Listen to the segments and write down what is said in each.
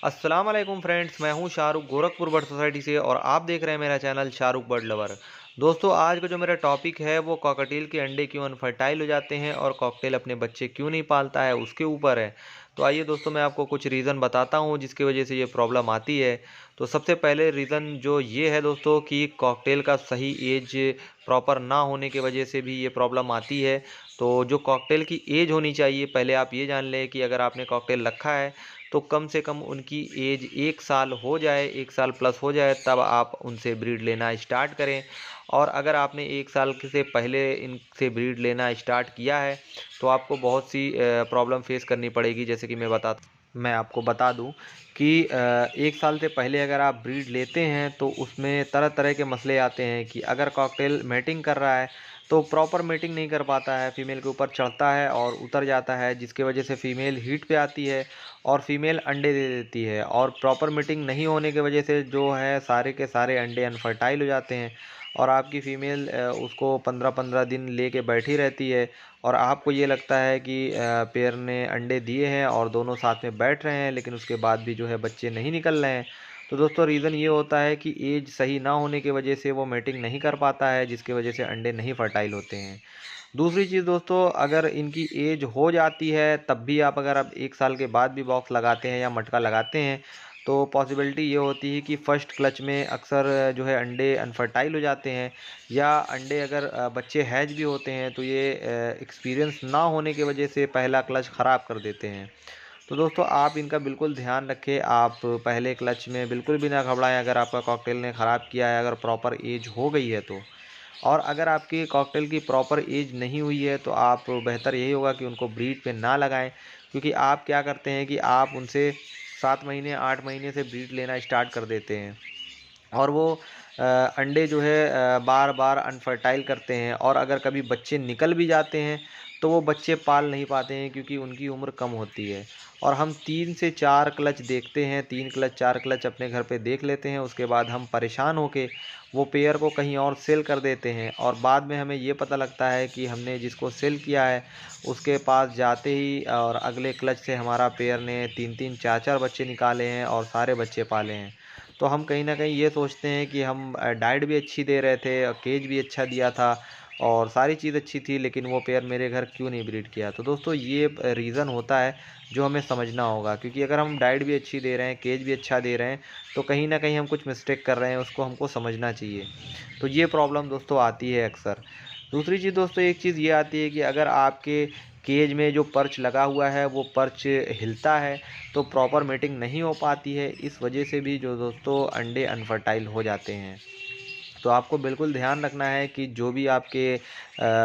अस्सलाम वालेकुम फ्रेंड्स, मैं हूं शाहरुख गोरखपुर बर्ड सोसाइटी से और आप देख रहे हैं मेरा चैनल शाहरुख बर्ड लवर। दोस्तों, आज का जो मेरा टॉपिक है वो कॉकटेल के अंडे क्यों अनफर्टाइल हो जाते हैं और कॉकटेल अपने बच्चे क्यों नहीं पालता है उसके ऊपर है। तो आइए दोस्तों, मैं आपको कुछ रीज़न बताता हूं जिसकी वजह से ये प्रॉब्लम आती है। तो सबसे पहले रीज़न जो ये है दोस्तों कि कॉकटेल का सही एज प्रॉपर ना होने की वजह से भी ये प्रॉब्लम आती है। तो जो कॉकटेल की एज होनी चाहिए, पहले आप ये जान लें कि अगर आपने कॉकटेल रखा है तो कम से कम उनकी एज 1 साल हो जाए, 1 साल प्लस हो जाए, तब आप उनसे ब्रीड लेना स्टार्ट करें। और अगर आपने 1 साल से पहले इनसे ब्रीड लेना स्टार्ट किया है तो आपको बहुत सी प्रॉब्लम फेस करनी पड़ेगी। जैसे कि मैं आपको बता दूं कि 1 साल से पहले अगर आप ब्रीड लेते हैं तो उसमें तरह तरह के मसले आते हैं कि अगर कॉकटेल मेटिंग कर रहा है तो प्रॉपर मेटिंग नहीं कर पाता है, फीमेल के ऊपर चढ़ता है और उतर जाता है, जिसकी वजह से फीमेल हीट पे आती है और फीमेल अंडे दे देती है। और प्रॉपर मीटिंग नहीं होने की वजह से जो है सारे के सारे अंडे अनफर्टाइल हो जाते हैं और आपकी फ़ीमेल उसको 15-15 दिन लेके बैठी रहती है और आपको ये लगता है कि पेयर ने अंडे दिए हैं और दोनों साथ में बैठ रहे हैं, लेकिन उसके बाद भी जो है बच्चे नहीं निकल रहे हैं। तो दोस्तों, रीज़न ये होता है कि एज सही ना होने की वजह से वो मेटिंग नहीं कर पाता है, जिसकी वजह से अंडे नहीं फर्टाइल होते हैं। दूसरी चीज़ दोस्तों, अगर इनकी एज हो जाती है तब भी आप 1 साल के बाद भी बॉक्स लगाते हैं या मटका लगाते हैं तो पॉसिबिलिटी ये होती है कि फ़र्स्ट क्लच में अक्सर जो है अंडे अनफर्टाइल हो जाते हैं, या अंडे अगर बच्चे हैच भी होते हैं तो ये एक्सपीरियंस ना होने की वजह से पहला क्लच ख़राब कर देते हैं। तो दोस्तों, आप इनका बिल्कुल ध्यान रखें। आप पहले क्लच में बिल्कुल भी ना घबराएं अगर आपका कॉकटेल ने ख़राब किया है, अगर प्रॉपर एज हो गई है तो। और अगर आपकी कॉकटेल की प्रॉपर एज नहीं हुई है तो आप बेहतर यही होगा कि उनको ब्रीड पे ना लगाएं, क्योंकि आप क्या करते हैं कि आप उनसे 7 महीने 8 महीने से ब्रीड लेना स्टार्ट कर देते हैं और वो अंडे जो है बार बार अनफर्टाइल करते हैं और अगर कभी बच्चे निकल भी जाते हैं तो वो बच्चे पाल नहीं पाते हैं क्योंकि उनकी उम्र कम होती है। और हम 3 से 4 क्लच देखते हैं, 3 क्लच 4 क्लच अपने घर पे देख लेते हैं, उसके बाद हम परेशान होके वो पेयर को कहीं और सेल कर देते हैं और बाद में हमें ये पता लगता है कि हमने जिसको सेल किया है उसके पास जाते ही और अगले क्लच से हमारा पेयर ने 3-3 4-4 बच्चे निकाले हैं और सारे बच्चे पाले हैं। तो हम कहीं न कहीं ये सोचते हैं कि हम डाइट भी अच्छी दे रहे थे और केज भी अच्छा दिया था और सारी चीज़ अच्छी थी, लेकिन वो पेयर मेरे घर क्यों नहीं ब्रीड किया। तो दोस्तों, ये रीज़न होता है जो हमें समझना होगा, क्योंकि अगर हम डाइट भी अच्छी दे रहे हैं, केज भी अच्छा दे रहे हैं, तो कहीं न कहीं हम कुछ मिस्टेक कर रहे हैं, उसको हमको समझना चाहिए। तो ये प्रॉब्लम दोस्तों आती है अक्सर। दूसरी चीज़ दोस्तों, एक चीज़ ये आती है कि अगर आपके केज में जो पर्च लगा हुआ है वो पर्च हिलता है तो प्रॉपर मेटिंग नहीं हो पाती है, इस वजह से भी जो दोस्तों अंडे अनफर्टाइल हो जाते हैं। तो आपको बिल्कुल ध्यान रखना है कि जो भी आपके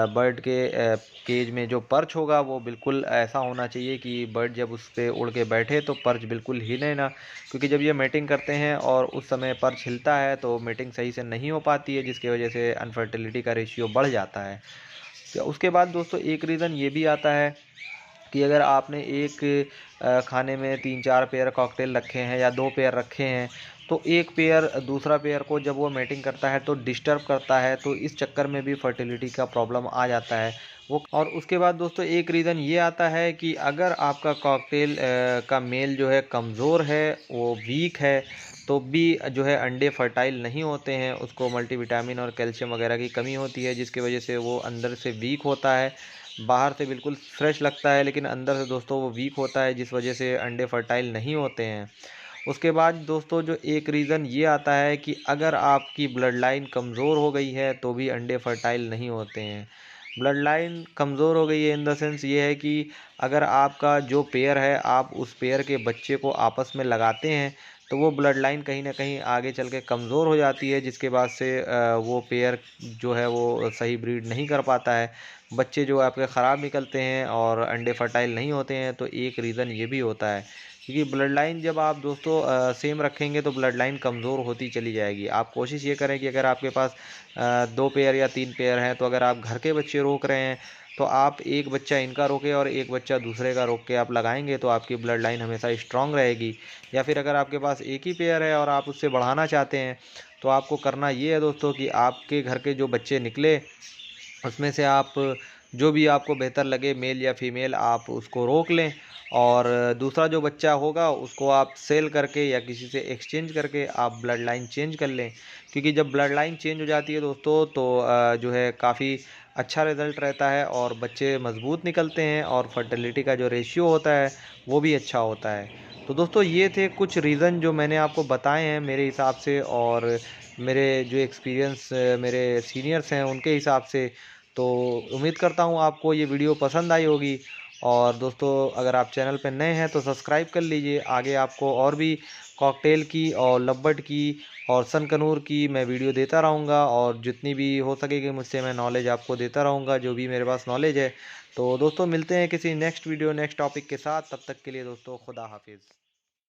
बर्ड के केज में जो पर्च होगा वो बिल्कुल ऐसा होना चाहिए कि बर्ड जब उस पे उड़ के बैठे तो पर्च बिल्कुल हिले ना, क्योंकि जब ये मेटिंग करते हैं और उस समय पर्च हिलता है तो मेटिंग सही से नहीं हो पाती है, जिसकी वजह से अनफर्टिलिटी का रेशियो बढ़ जाता है। तो उसके बाद दोस्तों, एक रीज़न ये भी आता है कि अगर आपने एक खाने में 3-4 पेयर कॉकटेल रखे हैं या 2 पेयर रखे हैं, तो एक पेयर दूसरा पेयर को जब वो मेटिंग करता है तो डिस्टर्ब करता है, तो इस चक्कर में भी फर्टिलिटी का प्रॉब्लम आ जाता है वो। और उसके बाद दोस्तों, एक रीज़न ये आता है कि अगर आपका कॉकटेल का मेल जो है कमज़ोर है, वो वीक है, तो भी जो है अंडे फर्टाइल नहीं होते हैं, उसको मल्टीविटामिन और कैल्शियम वगैरह की कमी होती है, जिसकी वजह से वो अंदर से वीक होता है। बाहर से बिल्कुल फ्रेश लगता है लेकिन अंदर से दोस्तों वो वीक होता है, जिस वजह से अंडे फर्टाइल नहीं होते हैं। उसके बाद दोस्तों, जो एक रीज़न ये आता है कि अगर आपकी ब्लड लाइन कमज़ोर हो गई है तो भी अंडे फर्टाइल नहीं होते हैं। ब्लड लाइन कमज़ोर हो गई है इन द सेंस ये है कि अगर आपका जो पेयर है आप उस पेयर के बच्चे को आपस में लगाते हैं तो वो ब्लड लाइन कहीं न कहीं आगे चल के कमज़ोर हो जाती है, जिसके बाद से वो पेयर जो है वो सही ब्रीड नहीं कर पाता है। बच्चे जो आपके ख़राब निकलते हैं और अंडे फर्टाइल नहीं होते हैं, तो एक रीज़न ये भी होता है। क्योंकि ब्लड लाइन जब आप दोस्तों सेम रखेंगे तो ब्लड लाइन कमज़ोर होती चली जाएगी। आप कोशिश ये करें कि अगर आपके पास 2 पेयर या 3 पेयर हैं, तो अगर आप घर के बच्चे रोक रहे हैं तो आप एक बच्चा इनका रोकें और एक बच्चा दूसरे का रोक के आप लगाएँगे तो आपकी ब्लड लाइन हमेशा स्ट्रॉन्ग रहेगी। या फिर अगर आपके पास एक ही पेयर है और आप उससे बढ़ाना चाहते हैं, तो आपको करना ये है दोस्तों कि आपके घर के जो बच्चे निकले उसमें से आप जो भी आपको बेहतर लगे मेल या फीमेल आप उसको रोक लें और दूसरा जो बच्चा होगा उसको आप सेल करके या किसी से एक्सचेंज करके आप ब्लड लाइन चेंज कर लें, क्योंकि जब ब्लड लाइन चेंज हो जाती है दोस्तों तो जो है काफ़ी अच्छा रिज़ल्ट रहता है और बच्चे मज़बूत निकलते हैं और फर्टिलिटी का जो रेशियो होता है वो भी अच्छा होता है। तो दोस्तों ये थे कुछ रीज़न जो मैंने आपको बताए हैं मेरे हिसाब से, और मेरे जो एक्सपीरियंस मेरे सीनियर्स हैं उनके हिसाब से। तो उम्मीद करता हूँ आपको ये वीडियो पसंद आई होगी। और दोस्तों अगर आप चैनल पर नए हैं तो सब्सक्राइब कर लीजिए, आगे आपको और भी कॉकटेल की और लव्बर्ड की और सनकनूर की मैं वीडियो देता रहूँगा, और जितनी भी हो सकेगी मुझसे मैं नॉलेज आपको देता रहूँगा, जो भी मेरे पास नॉलेज है। तो दोस्तों मिलते हैं किसी नेक्स्ट वीडियो नेक्स्ट टॉपिक के साथ, तब तक के लिए दोस्तों खुदा हाफिज़।